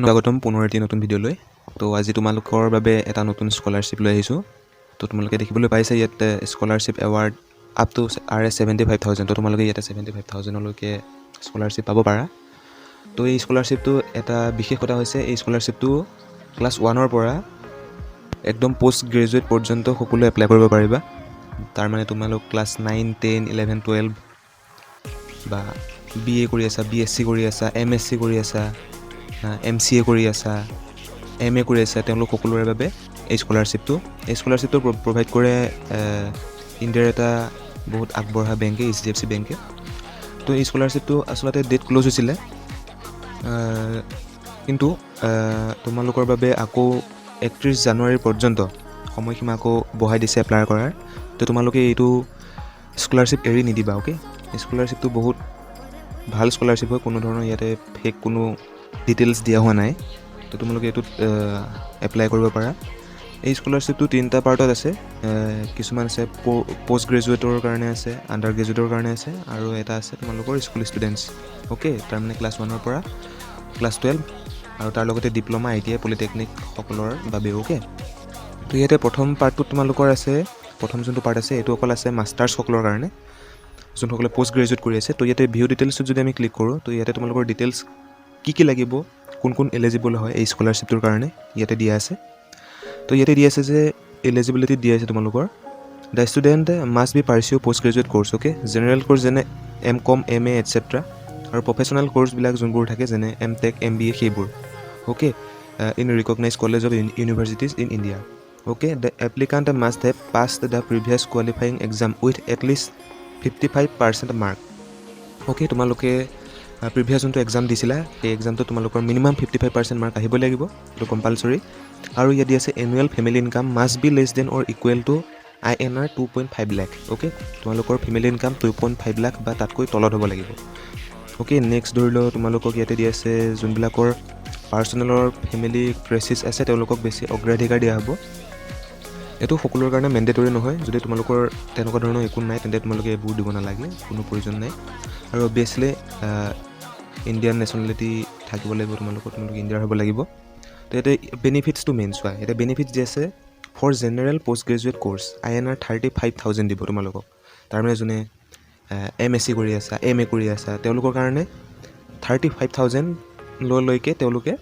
স্বাগতম পুনৰ এটি নতুন ভিডিঅ'লৈ। তো আজি তোমালোকৰ বাবে এটা নতুন স্কলাৰশ্বিপ লৈ আহিছোঁ। তো তোমালোকে দেখিবলৈ পাইছে ইয়াতে scholarship award up to RS 75,000। তো তোমালোকে ইয়াতে 75,000লৈকে স্কলাৰশ্বিপ পাব পাৰা। তো এই স্কলাৰশ্বিপটো এটা বিশেষতা হৈছে এই স্কলাৰশ্বিপটো ক্লাছ 1ৰ পৰা একদম পোষ্ট গ্ৰেজুৱেট পৰ্যন্ত সকলোৱে এপ্লাই কৰিব পাৰিবা। তাৰমানে তোমালোক ক্লাছ 9, 10, 11, 12 বা BA কৰি আছা, BSc কৰি আছা, MSc কৰি আছা, MCA কৰি আছা, MA কৰি আছা, তেওঁলোক সকলোৰে বাবে এই স্কলাৰশ্বিপটো প্ৰভাইড কৰে ইণ্ডিয়াৰ এটা বহুত আগবঢ়া বেংকে, HDFC বেংকে। তো এই স্কলাৰশ্বিপটো আচলতে ডেট ক্ল'জ হৈছিলে, কিন্তু তোমালোকৰ বাবে আকৌ 31 জানুৱাৰী পৰ্যন্ত সময়সীমা আকৌ বঢ়াই দিছে এপ্লাই কৰাৰ। তো তোমালোকে এইটো স্কলাৰশ্বিপ এৰি নিদিবা। অ'কে, স্কলাৰশ্বিপটো বহুত ভাল স্কলাৰশ্বিপ হয়, কোনো ধৰণৰ ইয়াতে ফেক কোনো ডিটেইলছ দিয়া হোৱা নাই। তো তোমালোকে এইটোত এপ্লাই কৰিব পাৰা। এই স্কলাৰশ্বিপটো 3টা পাৰ্টত আছে। কিছুমান আছে পষ্ট গ্ৰেজুৱেটৰ কাৰণে আছে, আণ্ডাৰ গ্ৰেজুৱেটৰ কাৰণে আছে, আৰু এটা আছে তোমালোকৰ স্কুল ষ্টুডেণ্টছ। অ'কে, তাৰমানে ক্লাছ 1ৰ পৰা ক্লাছ 12 আৰু তাৰ লগতে ডিপ্ল'মা, ITI, পলিটেকনিক সকলৰ বাবে। অ'কে, তো ইয়াতে প্ৰথম পাৰ্টটোত তোমালোকৰ আছে, প্ৰথম যোনটো পাৰ্ট আছে এইটো অকল আছে মাষ্টাৰ্ছসকলৰ কাৰণে, যোনসকলে পষ্ট গ্ৰেজুৱেট কৰি আছে। তো ইয়াতে ভিউ ডিটেইলছত যদি আমি ক্লিক কৰোঁ, তো ইয়াতে তোমালোকৰ ডিটেইলছ কি লাগিব, কোন কোন এলিজিবল হয় এই স্কলাৰশ্বিপটোৰ কাৰণে ইয়াতে দিয়া আছে। তো ইয়াতে দিয়া আছে যে এলিজিবিলিটি দিয়া আছে তোমালোকৰ the student must be pursue post graduate course. Okay, general course যেনে MCOM, MA এটচেট্ৰা, আৰু প্ৰফেচনেল কোৰ্ছবিলাক যোনবোৰ থাকে যেনে MTech, MBA সেইবোৰ। Okay, in recognize college of universities in India. Okay, the applicant must have passed the previous qualifying exam with at least 55% mark. Okay, তোমালোকে previous যোনটো exam দিছিলা সেই এক্সামটো তোমালোকৰ মিনিমাম 55% মাৰ্ক আহিব লাগিব, এইটো কম্পালচৰি। আৰু ইয়াত দিয়া আছে annual family income must be less than or equal to INR 2.5 lakh. Okay, তোমালোকৰ ফেমিলি ইনকাম 2.5 লাখ বা তাতকৈ তলত হ'ব লাগিব। অ'কে, নেক্সট ধৰি লওঁ তোমালোকক ইয়াতে দিয়া আছে যোনবিলাকৰ পাৰ্চনেলৰ ফেমিলি ক্ৰাইচিছ আছে তেওঁলোকক বেছি অগ্ৰাধিকাৰ দিয়া হ'ব। এইটো সকলোৰে কাৰণে মেণ্ডেটৰী নহয়। যদি তোমালোকৰ তেনেকুৱা ধৰণৰ একো নাই তেন্তে তোমালোকে এইবোৰ দিব নালাগে, কোনো প্ৰয়োজন নাই। আৰু অবভিয়াছলি ইণ্ডিয়ান নেশ্যনেলিটি থাকিব লাগিব, তোমালোকে ইণ্ডিয়াৰ হ'ব লাগিব। তো ইয়াতে বেনিফিটছটো মেইন চোৱা, ইয়াতে বেনিফিটছ দি আছে for general post graduate course INR 35,000 দিব তোমালোকক। তাৰমানে যোনে MSc কৰি আছা, MA কৰি আছা তেওঁলোকৰ কাৰণে 35,000 লৈকে তেওঁলোকে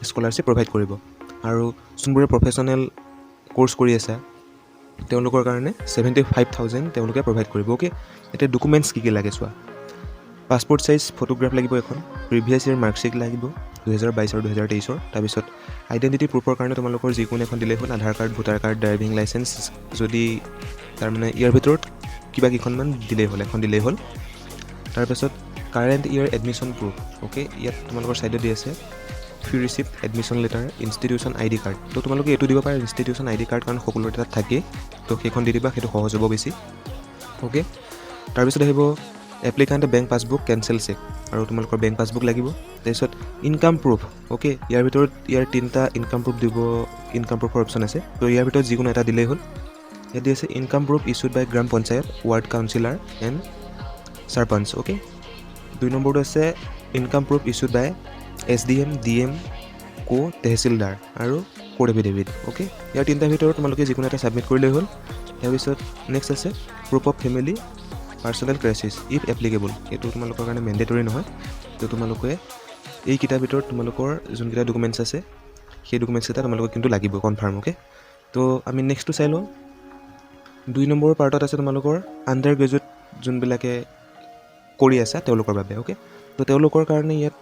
স্কলাৰশ্বিপ প্ৰভাইড কৰিব। আৰু যোনবোৰে প্ৰফেচনেল কোৰ্ছ কৰি আছা তেওঁলোকৰ কাৰণে 75,000 তেওঁলোকে প্ৰভাইড কৰিব। অ'কে, এতিয়া ডকুমেণ্টছ কি কি লাগে চোৱা। পাছপৰ্ট চাইজ ফটোগ্ৰাফ লাগিব এখন, প্ৰিভিয়াছ ইয়েৰ মাৰ্কশ্বিট লাগিব 2022 আৰু 2023। তাৰপিছত আইডেণ্টিটি প্ৰুফৰ কাৰণে তোমালোকৰ যিকোনো এখন দিলেই হ'ল, Aadhaar card, voter card, driving licence, যদি তাৰমানে ইয়াৰ ভিতৰত কিবা কেইখনমান দিলেই হ'ল, এখন দিলেই হ'ল। তাৰপিছত current year admission proof. Okay, ইয়াত তোমালোকৰ ছাইডত দি আছে free receipt, admission letter, institution ID card. তো তোমালোকে এইটো দিব পাৰা ইনষ্টিটিউশ্যন ID কাৰ্ড, কাৰণ সকলোৰে তাত থাকেই। তো সেইখন দি দিবা, সেইটো সহজ হ'ব বেছি। অ'কে, তাৰপিছত আহিব এপ্লিকাণ্ট বেংক পাছবুক, কেঞ্চেল চেক, আৰু তোমালোকৰ বেংক পাছবুক লাগিব। তাৰপিছত ইনকাম প্ৰুফ। অ'কে, ইয়াৰ ভিতৰত ইয়াৰ 3টা ইনকাম প্ৰুফ দিব, ইনকাম প্ৰুফৰ অপশ্যন আছে। তো ইয়াৰ ভিতৰত যিকোনো এটা দিলেই হ'ল। ইয়াত দি আছে income proof issued by gram panchayat, ward councillor and sarpanch. Okay, 2 নম্বৰটো আছে income proof issued by SDM, DM, tehsildar আৰু কোড এফিডেভিট। অ'কে, ইয়াৰ 3টাৰ ভিতৰত তোমালোকে যিকোনো এটা ছাবমিট কৰিলেই হ'ল। তাৰপিছত নেক্সট আছে proof of family personal crisis if applicable. এইটো তোমালোকৰ কাৰণে মেণ্ডেটৰী নহয়। তো তোমালোকে এইকেইটাৰ ভিতৰত তোমালোকৰ যোনকেইটা ডকুমেণ্টছ আছে সেই ডকুমেণ্টছকেইটা তোমালোকক কিন্তু লাগিব কনফাৰ্ম। অ'কে, তো আমি নেক্সটটো চাই লওঁ। 2 নম্বৰ পাৰ্টত আছে তোমালোকৰ আণ্ডাৰ গ্ৰেজুৱেট যোনবিলাকে কৰি আছা তেওঁলোকৰ বাবে। অ'কে, তো তেওঁলোকৰ কাৰণে ইয়াত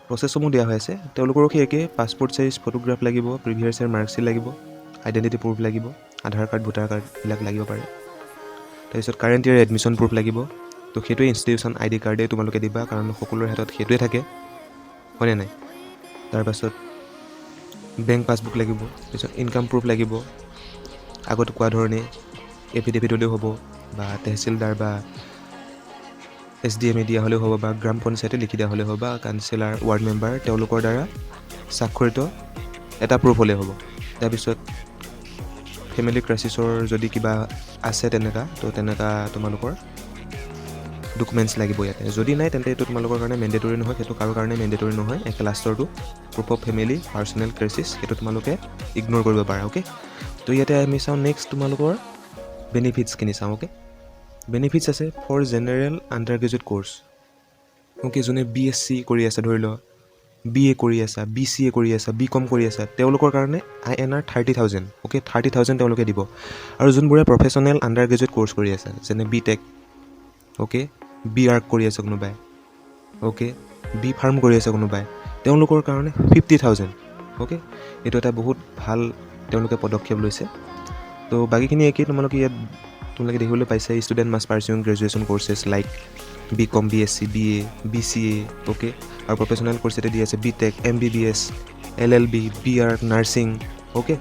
প্ৰচেছসমূহ দিয়া হৈ আছে। তেওঁলোকৰো সেই একে, পাছপৰ্ট চাইজ ফটোগ্ৰাফ লাগিব, প্ৰিভিয়াছ ইয়েৰ মাৰ্কশ্বিট লাগিব, আইডেণ্টিটি প্ৰুফ লাগিব, আধাৰ কাৰ্ড, ভোটাৰ কাৰ্ড এইবিলাক লাগিব পাৰে। তাৰপিছত কাৰেণ্ট ইয়েৰ এডমিশ্যন প্ৰুফ লাগিব। তো সেইটোৱে ইনষ্টিটিউশ্যন ID কাৰ্ডেই তোমালোকে দিবা, কাৰণ সকলোৰে হাতত সেইটোৱে থাকে, হয়নে নাই। তাৰপাছত বেংক পাছবুক লাগিব। তাৰপিছত ইনকাম প্ৰুফ লাগিব, আগত কোৱা ধৰণে এফিডেভিট হ'লেও হ'ব, বা তেহচিলদাৰ বা SDM দিয়া হ'লেও হ'ব, বা গ্ৰাম পঞ্চায়তে লিখি দিয়া হ'লেও হ'ব, বা কাউন্সিলাৰ, ৱাৰ্ড মেম্বাৰ তেওঁলোকৰ দ্বাৰা স্বাক্ষৰিত এটা প্ৰুফ হ'লেই হ'ব। তাৰপিছত ফেমিলি ক্ৰাইচিছৰ যদি কিবা আছে তেনেকুৱা, তো তেনেকুৱা তোমালোকৰ ডকুমেণ্টছ লাগিব ইয়াতে যদি নাই তেন্তে এইটো তোমালোকৰ কাৰণে মেণ্ডেটৰী নহয় সেইটো কাৰো কাৰণে মেণ্ডেটৰী নহয় একে লাষ্টৰটো proof of family personal crisis সেইটো তোমালোকে ইগন'ৰ কৰিব পাৰা অ'কে তো ইয়াতে আমি চাওঁ নেক্সট তোমালোকৰ বেনিফিটছখিনি চাওঁ অ'কে বেনিফিটছ আছে for general undergraduate course okay যোনে BSc কৰি আছে ধৰি লওক BA কৰি আছা BCA কৰি আছা BCom কৰি আছা তেওঁলোকৰ কাৰণে INR 30,000 অ'কে 30,000 তেওঁলোকে দিব আৰু যোনবোৰে প্ৰফেচনেল আণ্ডাৰ গ্ৰেজুৱেট ক'ৰ্ছ কৰি আছে যেনে BTech অ'কে BArch কৰি আছে কোনোবাই অ'কে BPharm কৰি আছে কোনোবাই তেওঁলোকৰ কাৰণে 50,000 অ'কে এইটো এটা বহুত ভাল তেওঁলোকে পদক্ষেপ লৈছে তো বাকীখিনি একেই তোমালোকে ইয়াত তোমালোকে দেখিবলৈ পাইছে student must pursuing graduation courses like BCom BSc BA BCA okay আৰু প্ৰফেচনেল ক'ৰ্চ এটা দি আছে BTech MBBS LLB BArch nursing okay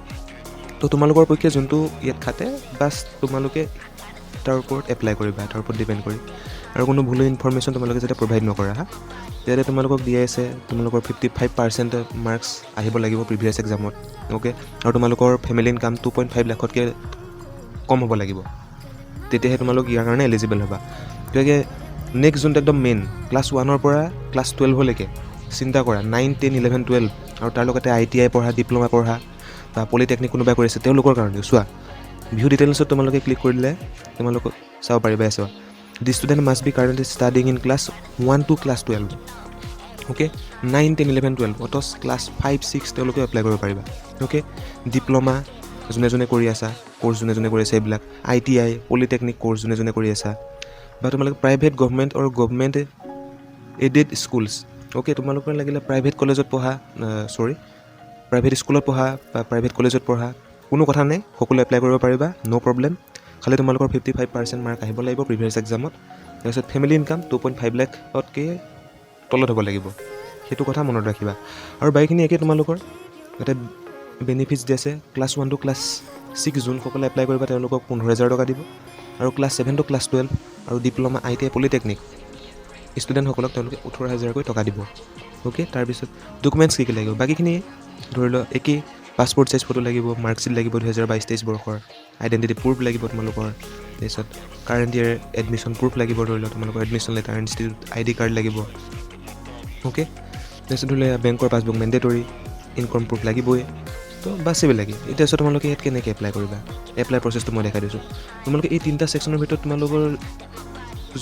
তো তোমালোকৰ পক্ষে যোনটো ইয়াত খাতে বাছ তোমালোকে তাৰ ওপৰত এপ্লাই কৰিবা তাৰ ওপৰত ডিপেণ্ড কৰি আৰু কোনো ভুল ইনফৰমেশ্যন তোমালোকে যাতে প্ৰভাইড নকৰা হা তেতিয়া তোমালোকক দিয়া আছে তোমালোকৰ 55% মাৰ্কছ আহিব লাগিব প্ৰিভিয়াছ এক্সামত অ'কে আৰু তোমালোকৰ ফেমিলি ইনকাম 2.5 লাখতকৈ কম হ'ব লাগিব তেতিয়াহে তোমালোক ইয়াৰ কাৰণে এলিজিবল হ'বা কিয়কি নেক্সট যোনটো একদম মেইন ক্লাছ 1ৰ পৰা ক্লাছ 12লৈকে চিন্তা কৰা 9, 10, 11, 12 আৰু তাৰ লগতে ITI পঢ়া ডিপ্ল'মা পঢ়া বা পলিটেকনিক কোনোবাই কৰিছে তেওঁলোকৰ কাৰণে চোৱা ভিউ ডিটেইলছত তোমালোকে ক্লিক কৰিলে তোমালোকক চাব পাৰিবা চোৱা the student must be currently studying in class 1 to class 12 okay 9, 10, 11, 12 অথচ ক্লাছ 5, 6 তেওঁলোকে এপ্লাই কৰিব পাৰিবা অ'কে ডিপ্ল'মা যোনে কৰি আছা ক'ৰ্চ যোনে কৰি আছে এইবিলাক ITI পলিটেকনিক ক'ৰ্চ যোনে কৰি আছা বা তোমালোকে প্ৰাইভেট গভৰ্ণমেণ্ট আৰু গভৰ্ণমেণ্ট এডেড স্কুলছ অ'কে তোমালোকৰ লাগিলে প্ৰাইভেট কলেজত পঢ়া প্ৰাইভেট স্কুলত পঢ়া বা প্ৰাইভেট কলেজত পঢ়া কোনো কথা নাই সকলো এপ্লাই কৰিব পাৰিবা ন' প্ৰব্লেম খালি তোমালোকৰ 55% মাৰ্ক আহিব লাগিব প্ৰিভিয়াছ এক্সামত তাৰপিছত ফেমিলি ইনকাম 2.5 লাখতকৈ তলত হ'ব লাগিব সেইটো কথা মনত ৰাখিবা আৰু বাকীখিনি একে তোমালোকৰ ইয়াতে বেনিফিটছ দি আছে ক্লাছ 1 to ক্লাছ 6 যোনসকলে এপ্লাই কৰিবা তেওঁলোকক 15,000 টকা দিব আৰু ক্লাছ 7 to ক্লাছ 12 আৰু ডিপ্ল'মা ITI পলিটেকনিক ষ্টুডেণ্টসকলক তেওঁলোকে 18,000কৈ টকা দিব অ'কে তাৰপিছত ডকুমেণ্টছ কি লাগিব বাকীখিনি ধৰি লওক একেই পাছপৰ্ট চাইজ ফটো লাগিব মাৰ্কশ্বিট লাগিব 2022-23 বৰ্ষৰ আইডেণ্টিটি প্ৰুফ লাগিব তোমালোকৰ তাৰপিছত কাৰেণ্ট ইয়েৰ এডমিশ্যন প্ৰুফ লাগিব ধৰি লওক তোমালোকৰ admission letter institute ID card লাগিব অ'কে তাৰপিছত ধৰি লওক বেংকৰ পাছবুক মেণ্ডেটৰী ইনকম প্ৰুফ লাগিবই তো বাছ এইবিলাকে এতিয়া তাৰপিছত তোমালোকে ইয়াত কেনেকৈ এপ্লাই কৰিবা এপ্লাই প্ৰচেছটো মই দেখাই দিছোঁ তোমালোকে এই 3টা ছেকশ্যনৰ ভিতৰত তোমালোকৰ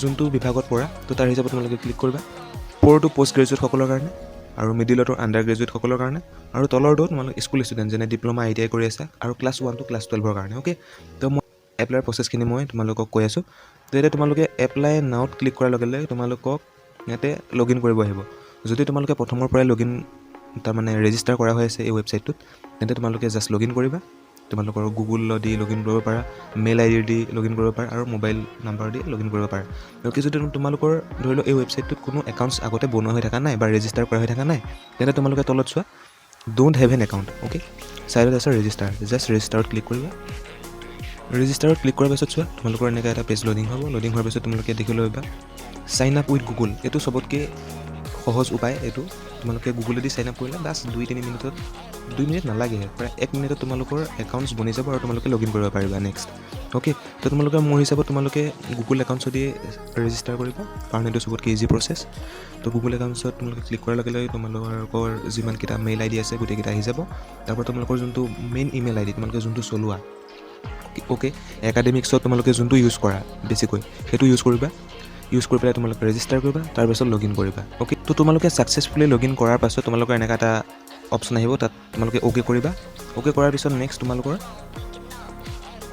যোনটো বিভাগত পঢ়া তো তাৰ হিচাপত তোমালোকে ক্লিক কৰিবা প'ৰটো পষ্ট গ্ৰেজুৱেটসকলৰ কাৰণে আৰু মিডিলতো আণ্ডাৰ গ্ৰেজুৱেটসকলৰ কাৰণে আৰু তলৰটো তোমালোকে স্কুল ষ্টুডেণ্ট যেনে ডিপ্ল'মা ITI কৰি আছে আৰু ক্লাছ 1 to ক্লাছ 12ৰ কাৰণে অ'কে তো মই এপ্লাইৰ প্ৰচেছখিনি মই তোমালোকক কৈ আছোঁ তো এতিয়া তোমালোকে এপ্লাই নাওত ক্লিক কৰাৰ লগে লগে তোমালোকক ইয়াতে লগ ইন কৰিব আহিব যদি তোমালোকে প্ৰথমৰ পৰাই লগ ইন তাৰমানে ৰেজিষ্টাৰ কৰা হৈ আছে এই ৱেবছাইটটোত তেন্তে তোমালোকে জাষ্ট লগ ইন কৰিবা তোমালোকৰ গুগল দি লগ ইন কৰিব পাৰা mail ID the log in কৰিব পাৰা আৰু mobile number the log in কৰিব পাৰা গতিকে যদি তোমালোকৰ ধৰি লওক এই ৱেবছাইটটোত কোনো একাউণ্টছ আগতে বনোৱা হৈ থকা নাই বা ৰেজিষ্টাৰ কৰা হৈ থকা নাই তেন্তে তোমালোকে তলত চোৱা don't have N account okay চাইডত আছে ৰেজিষ্টাৰ জাষ্ট ৰেজিষ্টাৰত ক্লিক কৰিবা ৰেজিষ্টাৰত ক্লিক কৰাৰ পাছত চোৱা তোমালোকৰ এনেকৈ এটা পেজ লোডিং হ'ব লোডিং হোৱাৰ পাছত তোমালোকে দেখিবলৈ পাবা চাইন আপ উইথ গুগল এইটো চবতকৈ সহজ উপায় এইটো তোমালোকে গুগলেদি চাইন আপ কৰিলে বাছ 2-3 মিনিটত 2 মিনিট নালাগে প্ৰায় 1 মিনিটত তোমালোকৰ একাউণ্টছ বনি যাব আৰু তোমালোকে লগ ইন কৰিব পাৰিবা নেক্সট অ'কে তো তোমালোকে মোৰ হিচাপত তোমালোকে গুগল একাউণ্টছ দি ৰেজিষ্টাৰ কৰিবা কাৰণ এইটো চবতকৈ ইজি প্ৰচেছ তো গুগল একাউণ্টছত তোমালোকে ক্লিক কৰাৰ লগে লগে তোমালোকৰ যিমানকেইটা মেইল ID আছে গোটেইকেইটা আহি যাব তাৰপৰা তোমালোকৰ যোনটো মেইন ইমেইল ID তোমালোকে যোনটো চলোৱা অ'কে একাডেমিক্সত তোমালোকে যোনটো ইউজ কৰা বেছিকৈ সেইটো ইউজ কৰিবা ইউজ কৰি পেলাই তোমালোকে ৰেজিষ্টাৰ কৰিবা তাৰপিছত লগ ইন কৰিবা অ'কে তো তোমালোকে ছাকচেছফুলি লগ ইন কৰাৰ পাছত তোমালোকৰ এনেকুৱা এটা অপশ্যন আহিব তাত তোমালোকে অ'কে কৰিবা অ'কে কৰাৰ পিছত নেক্সট তোমালোকৰ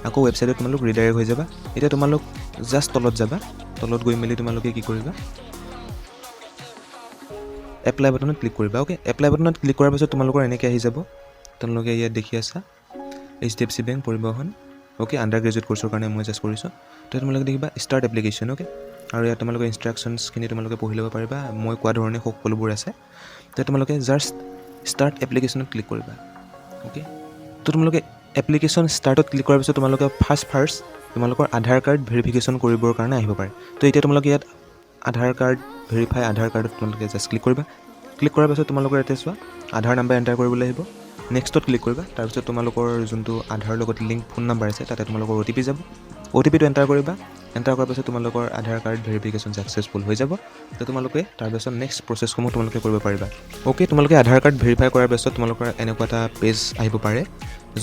আকৌ ৱেবছাইটত তোমালোক ৰিডাইৰেক্ট হৈ যাবা এতিয়া তোমালোক জাষ্ট তলত যাবা তলত গৈ মেলি তোমালোকে কি কৰিবা এপ্লাই বাটনত ক্লিক কৰিবা অ'কে এপ্লাই বাটনত ক্লিক কৰাৰ পাছত তোমালোকৰ এনেকৈ আহি যাব তোমালোকে ইয়াত দেখি আছা HDFC বেংক পৰিবহণ অ'কে আণ্ডাৰ গ্ৰেজুৱেট ক'ৰ্চৰ কাৰণে মই জাষ্ট কৰিছোঁ তো তোমালোকে দেখিবা ষ্টাৰ্ট এপ্লিকেশ্যন অ'কে আৰু ইয়াত তোমালোকৰ ইনষ্ট্ৰাকশ্যনছখিনি তোমালোকে পঢ়ি ল'ব পাৰিবা মই কোৱা ধৰণে সকলোবোৰ আছে তো তোমালোকে জাষ্ট ষ্টাৰ্ট এপ্লিকেশ্যনত ক্লিক কৰিবা অ'কে তো তোমালোকে এপ্লিকেশ্যন ষ্টাৰ্টত ক্লিক কৰাৰ পিছত তোমালোকে ফাৰ্ষ্ট তোমালোকৰ আধাৰ কাৰ্ড ভেৰিফিকেশ্যন কৰিবৰ কাৰণে আহিব পাৰে তো এতিয়া তোমালোকে ইয়াত আধাৰ কাৰ্ড ভেৰিফাই আধাৰ কাৰ্ডত তোমালোকে জাষ্ট ক্লিক কৰিবা ক্লিক কৰাৰ পাছত তোমালোকৰ ইয়াতে চোৱা আধাৰ নাম্বাৰ এণ্টাৰ কৰিবলৈ আহিব নেক্সটত ক্লিক কৰিবা তাৰপিছত তোমালোকৰ যোনটো আধাৰৰ লগত লিংক ফোন নাম্বাৰ আছে তাতে তোমালোকৰ OTP যাব OTPটো এণ্টাৰ কৰিবা এণ্টাৰ কৰাৰ পাছত তোমালোকৰ আধাৰ কাৰ্ড ভেৰিফিকেশ্যন ছাকচেছফুল হৈ যাব। তো তোমালোকে তাৰপাছত নেক্সট প্ৰচেছসমূহ তোমালোকে কৰিব পাৰিবা। অ'কে, তোমালোকে আধাৰ কাৰ্ড ভেৰিফাই কৰাৰ পাছত তোমালোকৰ এনেকুৱা এটা পেজ আহিব পাৰে।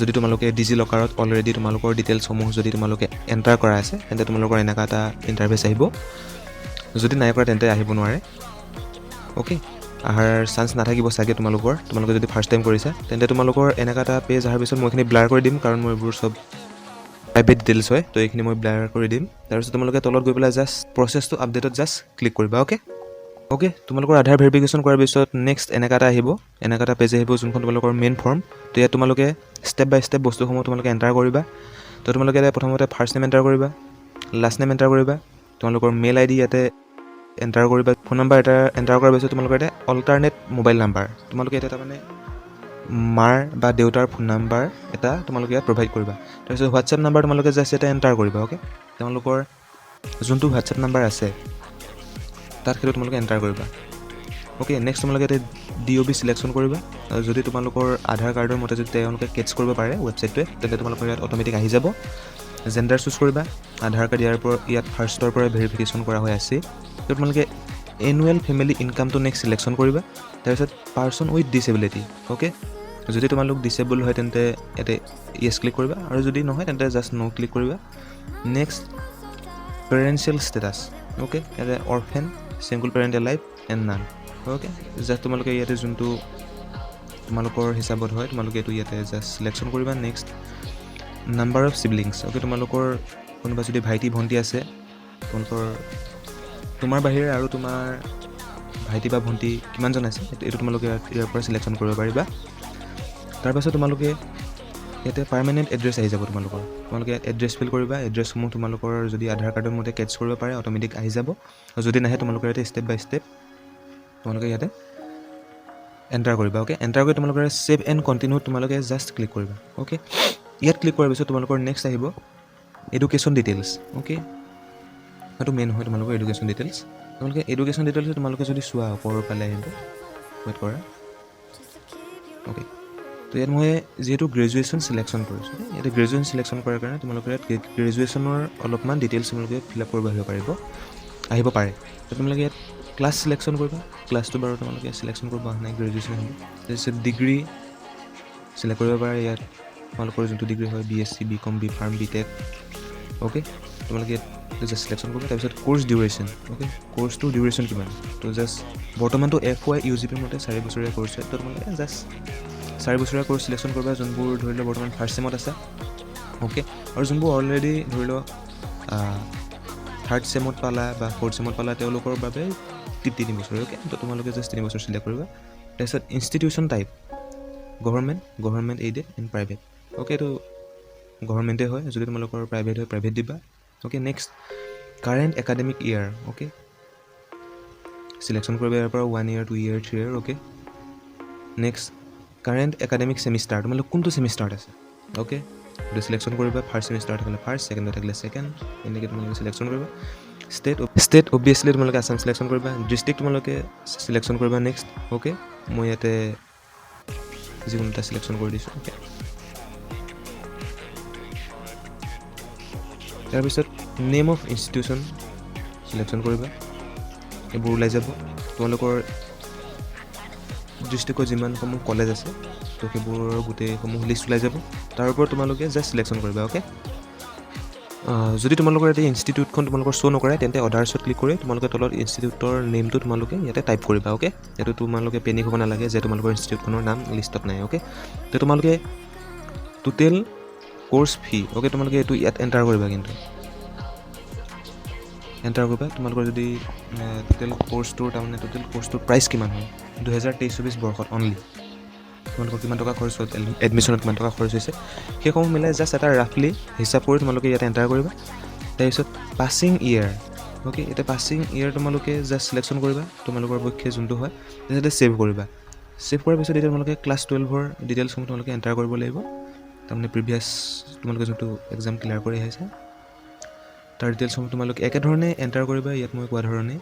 যদি তোমালোকে ডিজি লকাৰত অলৰেডি তোমালোকৰ ডিটেইলছসমূহ যদি তোমালোকে এণ্টাৰ কৰা আছে তেন্তে তোমালোকৰ এনেকুৱা এটা ইণ্টাৰফেচ আহিব। যদি নাই কৰা তেন্তে আহিব নোৱাৰে। অ'কে, অহাৰ চান্স নাথাকিব চাগে তোমালোকে যদি ফাৰ্ষ্ট টাইম কৰিছা তেন্তে তোমালোকৰ এনেকুৱা এটা পেজ অহাৰ পিছত মই এইখিনি ব্লাৰ কৰি দিম, কাৰণ মই এইবোৰ চব প্ৰাইভেট ডিটেইলছ হয়। তো এইখিনি মই ব্লাৰ কৰি দিম। তাৰপিছত তোমালোকে তলত গৈ পেলাই জাষ্ট প্ৰচেছটো আপডেটত জাষ্ট ক্লিক কৰিবা। অ'কে, তোমালোকৰ আধাৰ ভেৰিফিকেশ্যন কৰাৰ পিছত নেক্সট এনেকুৱা এটা আহিব, এনেকুৱা এটা পেজ আহিব যোনখন তোমালোকৰ মেইন ফৰ্ম। তো ইয়াত তোমালোকে ষ্টেপ বাই ষ্টেপ বস্তুসমূহ তোমালোকে এণ্টাৰ কৰিবা। তো তোমালোকে প্ৰথমতে ফাৰ্ষ্ট নেম এণ্টাৰ কৰিবা, লাষ্ট নেম এণ্টাৰ কৰিবা, তোমালোকৰ মেইল আই ডি ইয়াতে এণ্টাৰ কৰিবা, ফোন নম্বৰ এটা এণ্টাৰ কৰাৰ পিছত তোমালোকৰ এটা অল্টাৰনেট মোবাইল নাম্বাৰ, তোমালোকে এটা তাৰমানে মাৰ বা দেউতাৰ ফোন নাম্বাৰ এটা তোমালোকে ইয়াত প্ৰভাইড কৰিবা। তাৰপিছত হোৱাটছএপ নাম্বাৰ তোমালোকে জাষ্ট এটা এণ্টাৰ কৰিবা। অ'কে, তেওঁলোকৰ যোনটো হোৱাটছএপ নাম্বাৰ আছে তাত সেইটো তোমালোকে এণ্টাৰ কৰিবা। অ'কে, নেক্সট তোমালোকে এতিয়া DOB চিলেকশ্যন কৰিবা। যদি তোমালোকৰ আধাৰ কাৰ্ডৰ মতে যদি তেওঁলোকে কেটছ কৰিব পাৰে ৱেবছাইটটোৱে তেন্তে তোমালোকৰ ইয়াত অট'মেটিক আহি যাব। জেণ্ডাৰ চুজ কৰিবা। আধাৰ কাৰ্ড ইয়াত ফাৰ্ষ্টৰ পৰা ভেৰিফিকেশ্যন কৰা হৈ আছে। তো তোমালোকে এনুৱেল ফেমিলি ইনকামটো নেক্সট চিলেকশ্যন কৰিবা। তাৰপিছত পাৰ্চন উইথ ডিচেবিলিটি। অ'কে, যদি তোমালোক ডিচেবল হয় তেন্তে ইয়াতে য়েছ ক্লিক কৰিবা, আৰু যদি নহয় তেন্তে জাষ্ট ন' ক্লিক কৰিবা। Next parental status. অ'কে, ইয়াতে orphan, single parent alive and none. Okay, just তোমালোকে ইয়াতে যোনটো তোমালোকৰ হিচাপত হয় তোমালোকে এইটো ইয়াতে জাষ্ট চিলেকশ্যন কৰিবা। Next number of siblings. Okay, তোমালোকৰ কোনোবা যদি ভাইটি ভণ্টি আছে, তোমাৰ বাহিৰে আৰু তোমাৰ ভাইটি বা ভণ্টি কিমানজন আছে এইটো তোমালোকে ইয়াৰ পৰা চিলেকশ্যন কৰিব পাৰিবা। তাৰপাছত তোমালোকে ইয়াতে পাৰ্মানেণ্ট এড্ৰেছ আহি যাব। তোমালোকে এড্ৰেছ ফিল কৰিবা। এড্ৰেছসমূহ তোমালোকৰ যদি আধাৰ কাৰ্ডৰ মতে কেটছ কৰিব পাৰে অট'মেটিক আহি যাব, আৰু যদি নাহে তোমালোকে ইয়াতে ষ্টেপ বাই ষ্টেপ তোমালোকে ইয়াতে এণ্টাৰ কৰিবা। অ'কে, এণ্টাৰ কৰি তোমালোকে ছেভ এণ্ড কণ্টিনিউত তোমালোকে জাষ্ট ক্লিক কৰিবা। অ'কে, ইয়াত ক্লিক কৰাৰ পিছত তোমালোকৰ নেক্সট আহিব এডুকেশ্যন ডিটেইলছ। অ'কে, সেইটো মেইন হয় তোমালোকৰ এডুকেশ্যন ডিটেইলছ। এডুকেশ্যন ডিটেইলছ তোমালোকে যদি চোৱা ওপৰৰ ফালে আহিব, ৱেইট কৰা। অ'কে, তো ইয়াত মই যিহেতু গ্ৰেজুৱেশ্যন চিলেকশ্যন কৰিছোঁ, ইয়াতে গ্ৰেজুৱেশ্যন চিলেকশ্যন কৰাৰ কাৰণে তোমালোকে ইয়াত গ্ৰেজুৱেশ্যনৰ অলপমান ডিটেইলছ তোমালোকে ফিল আপ কৰিব আহিব পাৰে। তো তোমালোকে ইয়াত ক্লাছ চিলেকশ্যন কৰিবা। ক্লাছটো বাৰু তোমালোকে চিলেকশ্যন কৰিব অহা নাই, গ্ৰেজুৱেশ্যন আহিব। তাৰপিছত ডিগ্ৰী চিলেক্ট কৰিব পাৰে। ইয়াত তোমালোকৰ যোনটো ডিগ্ৰী হয় BSc, BCom, BPharm, BTech। Okay, তোমালোকে জাষ্ট চিলেকশ্যন কৰিবা। তাৰপিছত কোৰ্ছ ডিউৰেশ্যন। অ'কে, কোৰ্ছটো ডিউৰেশ্যন কিমান, তো জাষ্ট বৰ্তমানটো FY UGP মতে 4 বছৰীয়া কোৰ্ছ হয়। তো তোমালোকে জাষ্ট 4 বছৰীয়া কোৰ্ছ চিলেকশ্যন কৰিবা যোনবোৰ ধৰি লওক বৰ্তমান ফাৰ্ষ্ট ছেমত আছে। অ'কে, আৰু যোনবোৰ অলৰেডি ধৰি লওক থাৰ্ড ছেমত পালা বা ফ'ৰ্থ ছেমত পালা তেওঁলোকৰ বাবে 3 বছৰ। অ'কে, তো তোমালোকে জাষ্ট 3 বছৰ চিলেক্ট কৰিবা। তাৰপিছত institution type government aided and private. Okay, এইটো গভৰ্ণমেণ্টে হয়। যদি তোমালোকৰ প্ৰাইভেট হয় প্ৰাইভেট দিবা। অ'কে, নেক্সট কাৰেণ্ট একাডেমিক ইয়াৰ। অ'কে, চিলেকশ্যন কৰিবা ইয়াৰ পৰা 1 year, 2 year, 3 year। Okay, next current academic semester, তোমালোক কোনটো ছেমিষ্টাৰত আছে। অ'কে, এইটো চিলেকশ্যন কৰিবা। ফাৰ্ষ্ট ছেমিষ্টাৰ থাকিলে ফাৰ্ষ্ট, ছেকেণ্ডত থাকিলে ছেকেণ্ড, এনেকৈ তোমালোকে চিলেকশ্যন কৰিবা। ষ্টেট অবভিয়াছলি তোমালোকে আছাম চিলেকশ্যন কৰিবা। ডিষ্ট্ৰিক্ট তোমালোকে চিলেকশ্যন কৰিবা নেক্সট। অ'কে, মই ইয়াতে যিকোনো এটা চিলেকশ্যন কৰি দিছোঁ। অ'কে, তাৰপিছত নেম অফ ইনষ্টিটিউশ্যন চিলেকশ্যন কৰিবা। এইবোৰ ওলাই যাব। তোমালোকৰ ডিষ্ট্ৰিক্টত যিমানসমূহ কলেজ আছে তো সেইবোৰৰ গোটেইসমূহ লিষ্ট ওলাই যাব। তাৰ ওপৰত তোমালোকে জাষ্ট চিলেকশ্যন কৰিবা। অ'কে, যদি তোমালোকৰ ইয়াতে ইনষ্টিটিউটখন তোমালোকৰ শ্ব' নকৰে তেন্তে অদাৰ্ছত ক্লিক কৰি তোমালোকে তলত ইনষ্টিটিউটৰ নেমটো তোমালোকে ইয়াতে টাইপ কৰিবা। অ'কে, এইটো তোমালোকে পেনিক হ'ব নালাগে যে তোমালোকৰ ইনষ্টিটিউটখনৰ নাম লিষ্টত নাই। অ'কে, তো তোমালোকে টোটেল কোৰ্ছ ফি। অ'কে, তোমালোকে এইটো ইয়াত এণ্টাৰ কৰিবা। কিন্তু এণ্টাৰ কৰিবা তোমালোকৰ যদি টোটেল কোৰ্ছটোৰ প্ৰাইচ কিমান হয় 2023-24 বৰ্ষত অনলি তোমালোকৰ কিমান টকা খৰচ হ'ল, এডমিশ্যনত কিমান টকা খৰচ হৈছে, সেইসমূহ মিলাই জাষ্ট এটা ৰাফলি হিচাপ কৰি তোমালোকে ইয়াতে এণ্টাৰ কৰিবা। তাৰপিছত পাছিং ইয়েৰ। অ'কে, এতিয়া পাছিং ইয়েৰ তোমালোকে জাষ্ট চিলেকশ্যন কৰিবা তোমালোকৰ পক্ষে যোনটো হয়, তাৰপিছতে ছেভ কৰিবা। ছেভ কৰাৰ পিছত এতিয়া তোমালোকে ক্লাছ 12ৰ ডিটেইলছসমূহ তোমালোকে এণ্টাৰ কৰিব লাগিব। তাৰমানে প্ৰিভিয়াছ তোমালোকে যোনটো এক্সাম ক্লিয়াৰ কৰি আহিছে তাৰ ডিটেইলছসমূহ তোমালোকে একেধৰণে এণ্টাৰ কৰিবা। ইয়াত মই কোৱা ধৰণে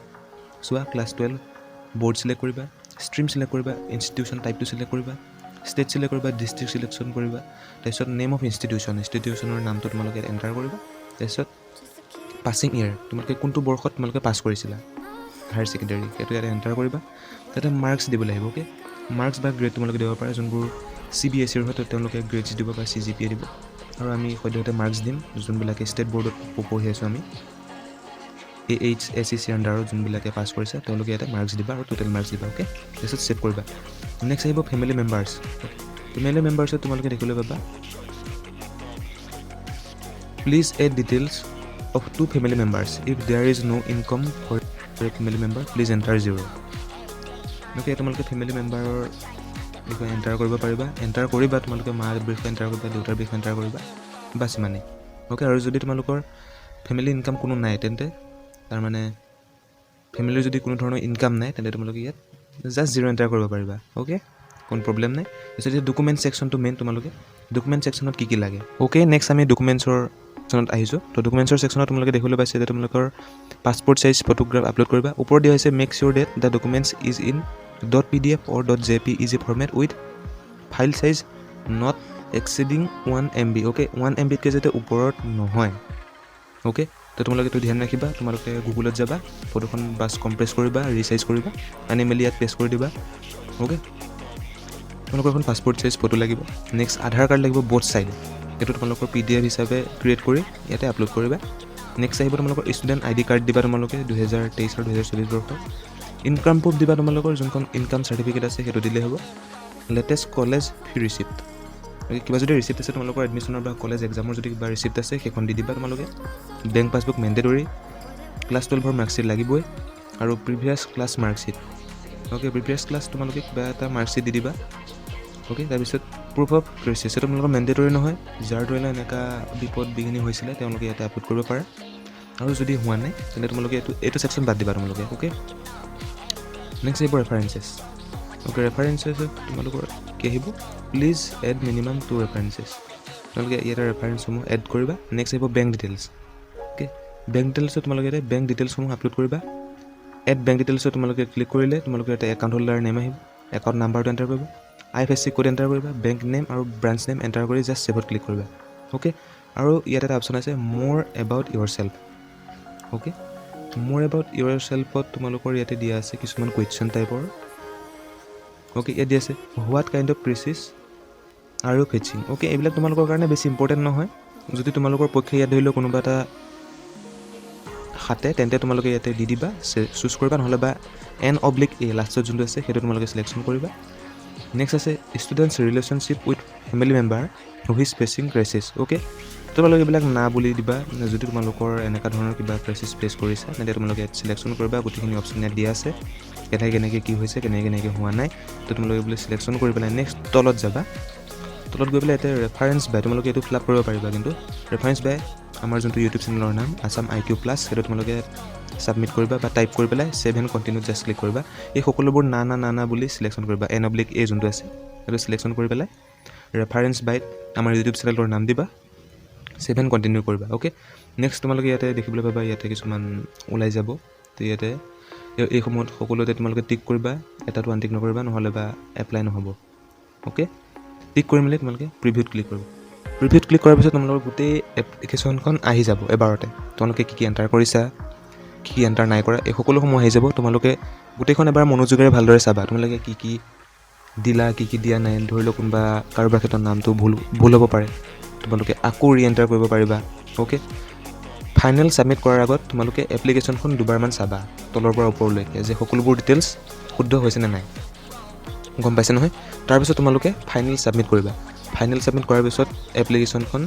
চোৱা, ক্লাছ 12 বৰ্ড চিলেক্ট কৰিবা, ষ্ট্ৰীম চিলেক্ট কৰিবা, ইনষ্টিটিউশ্যন টাইপটো চিলেক্ট কৰিবা, ষ্টেট চিলেক্ট কৰিবা, ডিষ্ট্ৰিক্ট চিলেকশ্যন কৰিবা। তাৰপিছত নেম অফ ইনষ্টিটিউশ্যনৰ নামটো তোমালোকে এণ্টাৰ কৰিবা। তাৰপিছত পাছিং ইয়েৰ তোমালোকে কোনটো বৰ্ষত তোমালোকে পাছ কৰিছিলা হায়াৰ ছেকেণ্ডেৰী সেইটো ইয়াতে এণ্টাৰ কৰিবা তাতে মাৰ্কছ দিব লাগিব অ'কে মাৰ্কছ বা গ্ৰেড তোমালোকে দিব পাৰে যোনবোৰ CBSEৰ হয় তেওঁলোকে গ্ৰেডছ দিব বা CGPA দিব আৰু আমি সদ্যহতে মাৰ্কছ দিম যোনবিলাকে ষ্টেট বৰ্ডত পঢ়ি আছোঁ আমি AHSEC আণ্ডাৰত যোনবিলাকে পাছ কৰিছে তেওঁলোকে ইয়াতে মাৰ্কছ দিবা আৰু টোটেল মাৰ্কছ দিবা অ'কে তাৰপিছত ছেভ কৰিবা নেক্সট আহিব ফেমিলি মেম্বাৰ্ছ ফেমিলি মেম্বাৰ্ছত তোমালোকে দেখিবলৈ পাবা please add details of 2 family members. If there is no income for a family member, please enter 0. Okay, তোমালোকে ফেমিলি মেম্বাৰৰ বিষয়ে এণ্টাৰ কৰিব পাৰিবা এণ্টাৰ কৰিবা তোমালোকে মাৰ বিষয়ে এণ্টাৰ কৰিবা দেউতাৰ বিষয়ে এণ্টাৰ কৰিবা বাছ ইমানেই অ'কে আৰু যদি তোমালোকৰ ফেমিলি ইনকাম কোনো নাই তেন্তে তাৰমানে ফেমিলিৰ যদি কোনো ধৰণৰ ইনকাম নাই তেন্তে তোমালোকে ইয়াত জাষ্ট 0 এণ্টাৰ কৰিব পাৰিবা অ'কে কোনো প্ৰব্লেম নাই তাৰপিছত এতিয়া ডকুমেণ্ট ছেকশ্যনটো মেইন তোমালোকে ডকুমেণ্ট ছেকশ্যনত কি লাগে অ'কে নেক্সট আমি ডকুমেণ্টছৰ ছেকশ্যনত আহিছোঁ তো ডকুমেণ্টছৰ ছেকশ্যনত তোমালোকে দেখিবলৈ পাইছে যে তোমালোকৰ পাছপৰ্ট চাইজ ফটোগ্ৰাফ আপলোড কৰিবা ওপৰত দিয়া হৈছে make sure that the documents is in .pdf or .jpeg format with file size not exceeding 1 MB okay 1 MBতকৈ যাতে ওপৰত নহয় অ'কে তো তোমালোকে এইটো ধ্যান ৰাখিবা তোমালোকে গুগলত যাবা ফটোখন বাছ কম্প্ৰেছ কৰিবা ৰিচাইজ কৰিবা আনি মেলি ইয়াত পেষ্ট কৰি দিবা অ'কে তোমালোকৰ এখন পাছপৰ্ট চাইজ ফটো লাগিব নেক্সট আধাৰ কাৰ্ড লাগিব বোথ ছাইড এইটো তোমালোকৰ PDF হিচাপে ক্ৰিয়েট কৰি ইয়াতে আপলোড কৰিবা নেক্সট আহিব তোমালোকৰ ষ্টুডেণ্ট ID কাৰ্ড দিবা তোমালোকে 2023 আৰু 2024 বৰ্ষৰ ইনকাম প্ৰুফ দিবা তোমালোকৰ যোনখন ইনকাম চাৰ্টিফিকেট আছে সেইটো দিলে হ'ব লেটেষ্ট কলেজ ফি ৰিচিপ্ট কিবা যদি ৰিচিপ্ট আছে তোমালোকৰ এডমিশ্যনৰ বা কলেজ এক্সামৰ যদি কিবা ৰিচিপ্ট আছে সেইখন দি দিবা তোমালোকে বেংক পাছবুক মেণ্ডেটৰী ক্লাছ 12ৰ মাৰ্কশ্বিট লাগিবই আৰু previous class marksheet okay previous class তোমালোকে কিবা এটা মাৰ্কশ্বিট দি দিবা অ'কে তাৰপিছত প্ৰুফ অফ ক্ৰেচিছ সেইটো তোমালোকৰ মেণ্ডেটৰী নহয় যাৰ ধৰি লওক এনেকুৱা বিপদ বিঘিনি হৈছিলে তেওঁলোকে ইয়াতে আপলোড কৰিব পাৰে আৰু যদি হোৱা নাই তেন্তে তোমালোকে এইটো ছেকশ্যন বাদ দিবা তোমালোকে অ'কে নেক্সট আহিব ৰেফাৰেঞ্চেছ অ'কে ৰেফাৰেঞ্চেছত তোমালোকৰ কি আহিব প্লিজ এড মিনিমাম 2 ৰেফাৰেঞ্চেছ তোমালোকে ইয়াতে ৰেফাৰেঞ্চসমূহ এড কৰিবা নেক্সট আহিব বেংক ডিটেইলছ অ'কে বেংক ডিটেইলছত তোমালোকে ইয়াতে বেংক ডিটেইলছসমূহ আপলোড কৰিবা এড বেংক ডিটেইলছত তোমালোকে ক্লিক কৰিলে তোমালোকে ইয়াতে একাউণ্ট হোল্ডাৰ নেম আহিব একাউণ্ট নাম্বাৰটো এণ্টাৰ কৰিবা IFSC কোড এণ্টাৰ কৰিবা বেংক নেম আৰু ব্ৰাঞ্চ নেম এণ্টাৰ কৰি জাষ্ট ছেভত ক্লিক কৰিবা অ'কে আৰু ইয়াত এটা অপশ্যন আছে মোৰ এবাউট ইয়ৰ চেল্ফ অ'কে মোৰ এবাউট ইয়ৰ চেল্ফত তোমালোকৰ ইয়াতে দিয়া আছে কিছুমান কুৱেশ্যন টাইপৰ অ'কে ইয়াত দিয়া আছে হোৱাট কাইণ্ড অফ ক্ৰেচিছ আৰু ফেচিং অ'কে এইবিলাক তোমালোকৰ কাৰণে বেছি ইম্পৰ্টেণ্ট নহয় যদি তোমালোকৰ পক্ষে ইয়াত ধৰি লওক কোনোবা এটা হাতে তেন্তে তোমালোকে ইয়াতে দি দিবা চুজ কৰিবা নহ'লে বা N/A লাষ্টত যোনটো আছে সেইটো তোমালোকে চিলেকশ্যন কৰিবা নেক্সট আছে students relationship with family member who is fetching crisis okay তোমালোকে এইবিলাক না বুলি দিবা যদি তোমালোকৰ এনেকুৱা ধৰণৰ কিবা ক্ৰাইচিছ ফেচ কৰিছা তেন্তে তোমালোকে ইয়াত চিলেকশ্যন কৰিবা গোটেইখিনি অপশ্যন ইয়াত দিয়া আছে কেনেকৈ কি হৈছে কেনেকৈ হোৱা নাই তো তোমালোকে বোলে চিলেকশ্যন কৰি পেলাই নেক্সট তলত যাবা তলত গৈ পেলাই ইয়াতে ৰেফাৰেঞ্চ বাই তোমালোকে এইটো ফিল আপ কৰিব পাৰিবা কিন্তু ৰেফাৰেঞ্চ বাই আমাৰ যোনটো ইউটিউব চেনেলৰ নাম আছাম IQ+ সেইটো তোমালোকে ছাবমিট কৰিবা বা টাইপ কৰি পেলাই ছেভ এণ্ড কণ্টিনিউত জাষ্ট ক্লিক কৰিবা এই সকলোবোৰ না বুলি চিলেকশ্যন কৰিবা N/A যোনটো আছে সেইটো চিলেকশ্যন কৰি পেলাই ৰেফাৰেঞ্চ বাইত আমাৰ ইউটিউব চেনেলৰ নাম দিবা ছেভ এণ্ড কণ্টিনিউ কৰিবা অ'কে নেক্সট তোমালোকে ইয়াতে দেখিবলৈ পাবা ইয়াতে কিছুমান ওলাই যাব তো ইয়াতে এই সময়ত সকলোতে তোমালোকে টিক কৰিবা এটাটো আনটিক নকৰিবা নহ'লে বা এপ্লাই নহ'ব অ'কে টিক কৰি মেলি তোমালোকে প্ৰিভিউত ক্লিক কৰিবা প্ৰিভিউত ক্লিক কৰাৰ পিছত তোমালোকৰ গোটেই এপ্লিকেশ্যনখন আহি যাব এবাৰতে তোমালোকে কি এণ্টাৰ কৰিছা কি এণ্টাৰ নাই কৰা এই সকলোসমূহ আহি যাব তোমালোকে গোটেইখন এবাৰ মনোযোগেৰে ভালদৰে চাবা তোমালোকে কি দিলা কি দিয়া নাই ধৰি লওক কোনোবা কাৰোবাৰ ক্ষেত্ৰত নামটো ভুল হ'ব পাৰে তোমালোকে আকৌ ৰিএণ্টাৰ কৰিব পাৰিবা অ'কে ফাইনেল ছাবমিট কৰাৰ আগত তোমালোকে এপ্লিকেশ্যনখন দুবাৰমান চাবা তলৰ পৰা ওপৰলৈকে যে সকলোবোৰ ডিটেইলছ শুদ্ধ হৈছেনে নাই গম পাইছে নহয় তাৰপিছত তোমালোকে ফাইনেল ছাবমিট কৰিবা ফাইনেল ছাবমিট কৰাৰ পিছত এপ্লিকেশ্যনখন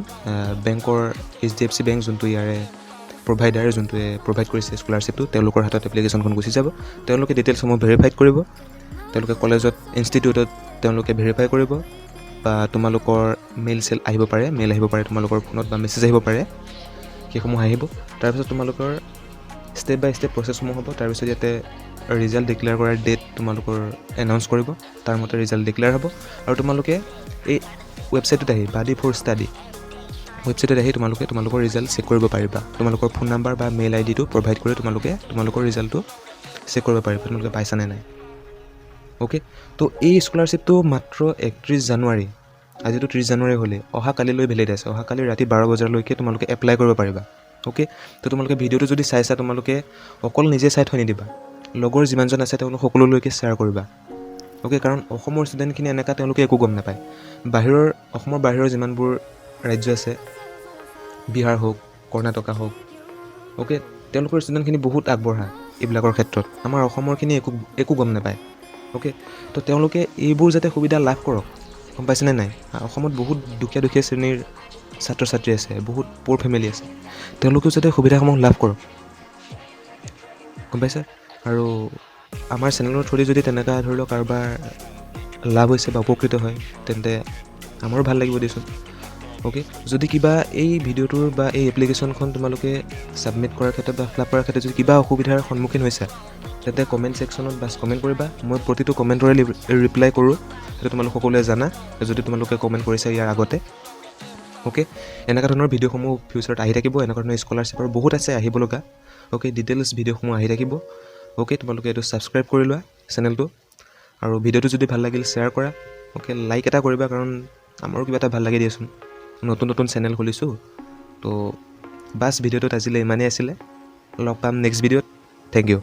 বেংকৰ HDFC বেংক যোনটো ইয়াৰে প্ৰভাইডাৰ যোনটোৱে প্ৰভাইড কৰিছে স্কলাৰশ্বিপটো তেওঁলোকৰ হাতত এপ্লিকেশ্যনখন গুচি যাব তেওঁলোকে ডিটেইলছসমূহ ভেৰিফাইড কৰিব তেওঁলোকে কলেজত ইনষ্টিটিউটত তেওঁলোকে ভেৰিফাই কৰিব বা তোমালোকৰ মেইল আহিব পাৰে তোমালোকৰ ফোনত বা মেছেজ আহিব পাৰে সেইসমূহ আহিব তাৰপিছত তোমালোকৰ ষ্টেপ বাই ষ্টেপ প্ৰচেছসমূহ হ'ব তাৰপিছত ইয়াতে ৰিজাল্ট ডিক্লেয়াৰ কৰাৰ ডেট তোমালোকৰ এনাউন্স কৰিব তাৰ মতে ৰিজাল্ট ডিক্লেয়াৰ হ'ব আৰু তোমালোকে এই ৱেবছাইটটোত আহি বাডি ফৰ ষ্টাডি ৱেবছাইটত আহি তোমালোকৰ ৰিজাল্ট চেক কৰিব পাৰিবা তোমালোকৰ ফোন নাম্বাৰ বা মেইল IDটো প্ৰভাইড কৰি তোমালোকৰ ৰিজাল্টটো চেক কৰিব পাৰিবা তোমালোকে পাইছানে নাই অ'কে তো এই স্কলাৰশ্বিপটো মাত্ৰ 31 জানুৱাৰী আজিতো 30 জানুৱাৰী হ'লে অহা কালিলৈ ভেলিড আছে অহা কালি ৰাতি 12 বজালৈকে তোমালোকে এপ্লাই কৰিব পাৰিবা অ'কে, তো তোমালোকে ভিডিঅ'টো যদি চাইছা তোমালোকে অকল নিজে চাই থৈ নিদিবা, লগৰ যিমানজন আছে তেওঁলোক সকলোলৈকে শ্বেয়াৰ কৰিবা। অ'কে, কাৰণ অসমৰ ষ্টুডেণ্টখিনি এনেকুৱা তেওঁলোকে একো গম নাপায়। অসমৰ বাহিৰৰ যিমানবোৰ ৰাজ্য আছে, বিহাৰ হওক, কৰ্ণাটকা হওক, অ'কে, তেওঁলোকৰ ষ্টুডেণ্টখিনি বহুত আগবঢ়া এইবিলাকৰ ক্ষেত্ৰত। আমাৰ অসমৰখিনি একো গম নাপায়। অ'কে, তো তেওঁলোকে এইবোৰ যাতে সুবিধা লাভ কৰক, গম পাইছেনে নাই? অসমত বহুত দুখীয়া শ্ৰেণীৰ ছাত্ৰ ছাত্ৰী আছে, বহুত প'ৰ ফেমিলি আছে, তেওঁলোকেও যাতে সুবিধাসমূহ লাভ কৰক, গম পাইছে? আৰু আমাৰ চেনেলৰ থ্ৰুদি যদি তেনেকুৱা ধৰি লওক কাৰোবাৰ লাভ হৈছে বা উপকৃত হয় তেন্তে আমাৰো ভাল লাগিব দিয়চোন। অ'কে, যদি কিবা এই ভিডিঅ'টোৰ বা এই এপ্লিকেশ্যনখন তোমালোকে ছাবমিট কৰাৰ ক্ষেত্ৰত বা ফিল আপ কৰাৰ ক্ষেত্ৰত যদি কিবা অসুবিধাৰ সন্মুখীন হৈছা তেন্তে কমেণ্ট ছেকশ্যনত বাছ কমেণ্ট কৰিবা। মই প্ৰতিটো কমেণ্টৰে ৰিপ্লাই কৰোঁ, সেইটো তোমালোক সকলোৱে জানা যদি তোমালোকে কমেণ্ট কৰিছা ইয়াৰ আগতে। অ'কে, এনেকুৱা ধৰণৰ ভিডিঅ'সমূহ ফিউচাৰত আহি থাকিব, এনেকুৱা ধৰণৰ স্কলাৰশ্বিপৰ বহুত আছে আহিব লগা। অ'কে, ডিটেইলছ ভিডিঅ'সমূহ আহি থাকিব। অ'কে, তোমালোকে এইটো ছাবস্ক্ৰাইব কৰি লোৱা চেনেলটো, আৰু ভিডিঅ'টো যদি ভাল লাগিল শ্বেয়াৰ কৰা। অ'কে, লাইক এটা কৰিবা, কাৰণ আমাৰো কিবা এটা ভাল লাগে দিয়াচোন, নতুন চেনেল খুলিছোঁ। তো বাছ ভিডিঅ'টোত আজিলৈ ইমানেই আছিলে, লগ পাম নেক্সট ভিডিঅ'ত। Thank U.